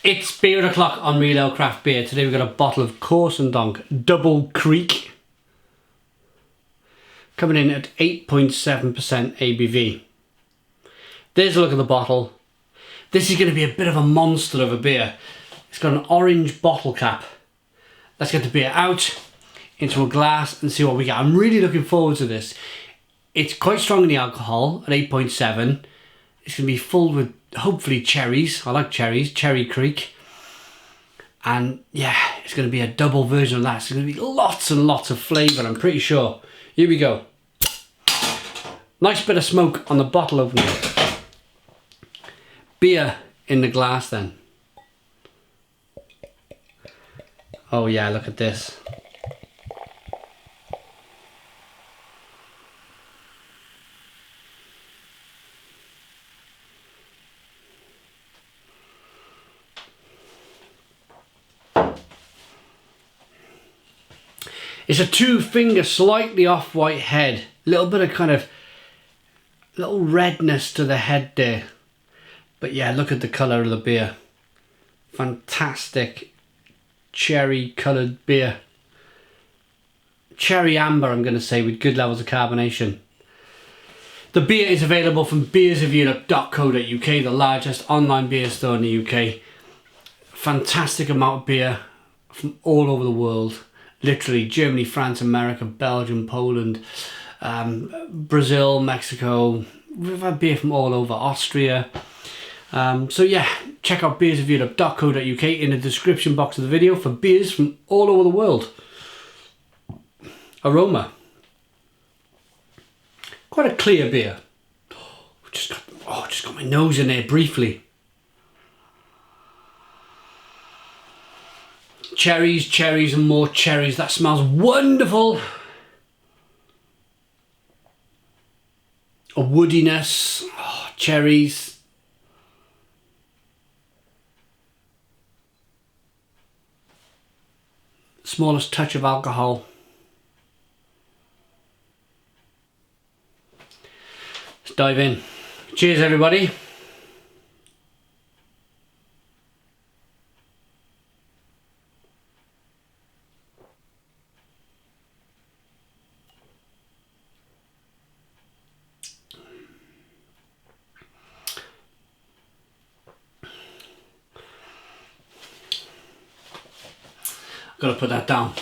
It's beer o'clock on Real Ale Craft Beer. Today we've got a bottle of Corsendonk Dubbel Kriek, coming in at 8.7% ABV. There's a look at the bottle. This is going to be a bit of a monster of a beer. It's got an orange bottle cap. Let's get the beer out into a glass and see what we get. I'm really looking forward to this. It's quite strong in the alcohol at 8.7. It's going to be full with hopefully cherries. I like cherries. Cherry Kriek. And yeah, it's going to be a double version of that. It's going to be lots and lots of flavour, I'm pretty sure. Here we go. Nice bit of smoke on the bottle opener. Beer in the glass then. Oh yeah, look at this. It's a 2-finger, slightly off-white head. A little bit of kind of little redness to the head there. But yeah, look at the colour of the beer. Fantastic cherry coloured beer. Cherry amber, I'm going to say, with good levels of carbonation. The beer is available from beersofeurope.co.uk, the largest online beer store in the UK. Fantastic amount of beer from all over the world. Literally Germany, France, America, Belgium, Poland, Brazil, Mexico. We've had beer from all over, Austria. So yeah, check out beersofeurope.co.uk in the description box of the video for beers from all over the world. Aroma. Quite a clear beer. Just got my nose in there briefly. Cherries, cherries and more cherries. That smells wonderful. A woodiness. Oh, cherries. Smallest touch of alcohol. Let's dive in. Cheers everybody. Gotta put that down.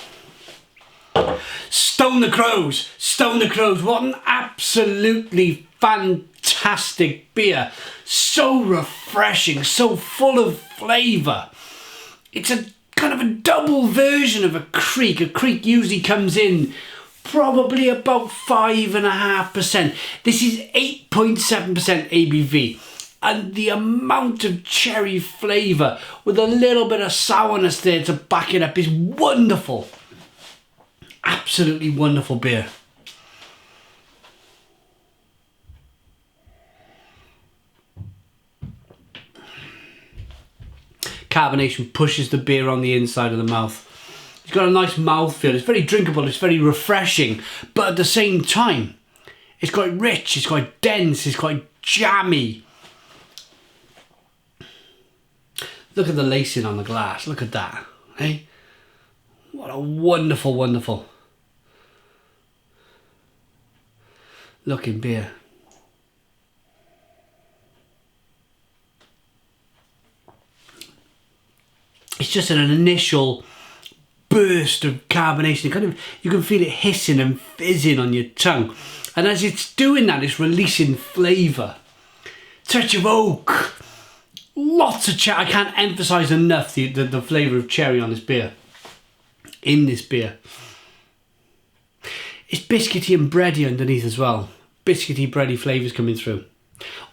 Stone the Crows! Stone the Crows! What an absolutely fantastic beer. So refreshing, so full of flavour. It's a kind of a double version of a Kriek. A Kriek usually comes in probably about 5.5%. This is 8.7% ABV. And the amount of cherry flavour with a little bit of sourness there to back it up is wonderful. Absolutely wonderful beer. Carbonation pushes the beer on the inside of the mouth. It's got a nice mouthfeel. It's very drinkable, it's very refreshing, but at the same time, it's quite rich, it's quite dense, it's quite jammy. Look at the lacing on the glass. Look at that. Eh? What a wonderful, wonderful looking beer. It's just an initial burst of carbonation. Kind of, you can feel it hissing and fizzing on your tongue. And as it's doing that, it's releasing flavour. Touch of oak. Lots of cherry. I can't emphasise enough the flavour of cherry on this beer. In this beer. It's biscuity and bready underneath as well. Biscuity, bready flavours coming through.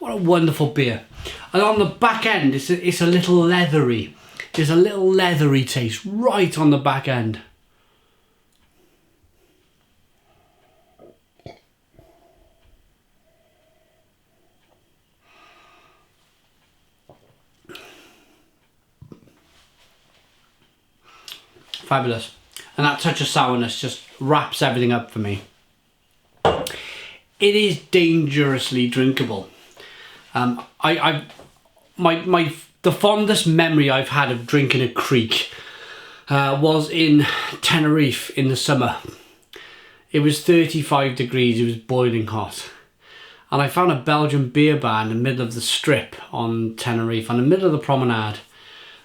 What a wonderful beer. And on the back end, it's a little leathery. There's a little leathery taste right on the back end. Fabulous. And that touch of sourness just wraps everything up for me. It is dangerously drinkable. My The fondest memory I've had of drinking a Kriek was in Tenerife in the summer. It was 35 degrees, it was boiling hot. And I found a Belgian beer bar in the middle of the strip on Tenerife, on the middle of the promenade.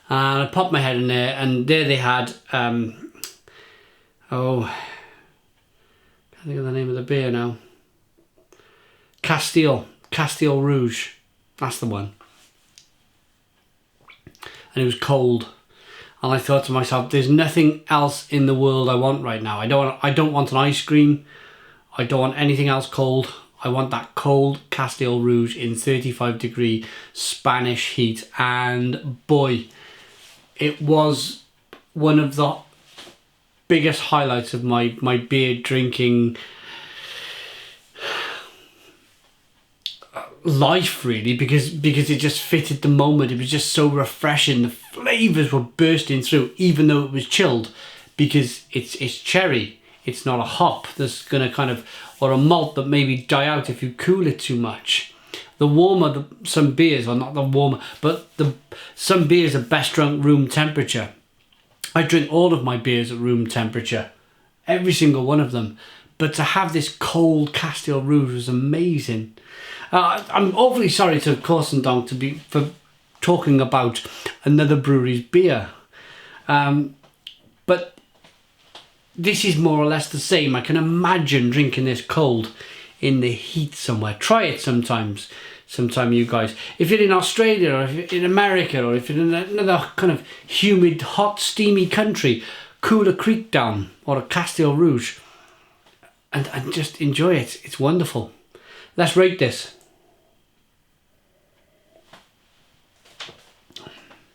And I popped my head in there, and there they had, I can't think of the name of the beer now. Castile Rouge, that's the one. And it was cold, and I thought to myself, there's nothing else in the world I want right now. I don't want an ice cream, I don't want anything else cold. I want that cold Castile Rouge in 35 degree Spanish heat, and boy, it was one of the biggest highlights of my beer drinking life, really, because it just fitted the moment. It was just so refreshing. The flavours were bursting through, even though it was chilled, because it's cherry. It's not a hop that's gonna kind of, or a malt that maybe die out if you cool it too much. The warmer some beers, or not the warmer, but some beers are best drunk room temperature. I drink all of my beers at room temperature, every single one of them. But to have this cold Castile Rouge was amazing. I'm awfully sorry to Corsendonk for talking about another brewery's beer, but this is more or less the same. I can imagine drinking this cold in the heat somewhere. Try it sometime, you guys. If you're in Australia, or if you're in America, or if you're in another kind of humid, hot, steamy country, cool a Kriek down, or a Castile Rouge, and just enjoy it. It's wonderful. Let's rate this.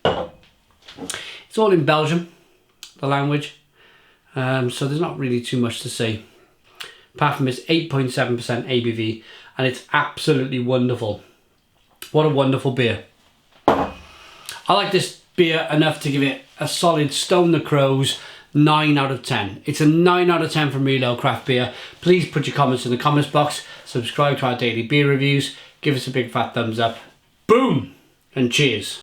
It's all in Belgium, the language, so there's not really too much to say, apart from it's 8.7% ABV, and it's absolutely wonderful. What a wonderful beer. I like this beer enough to give it a solid Stone the Crows 9 out of 10. It's a 9 out of 10 from Real Craft Beer. Please put your comments in the comments box, subscribe to our daily beer reviews, give us a big fat thumbs up. Boom! And cheers.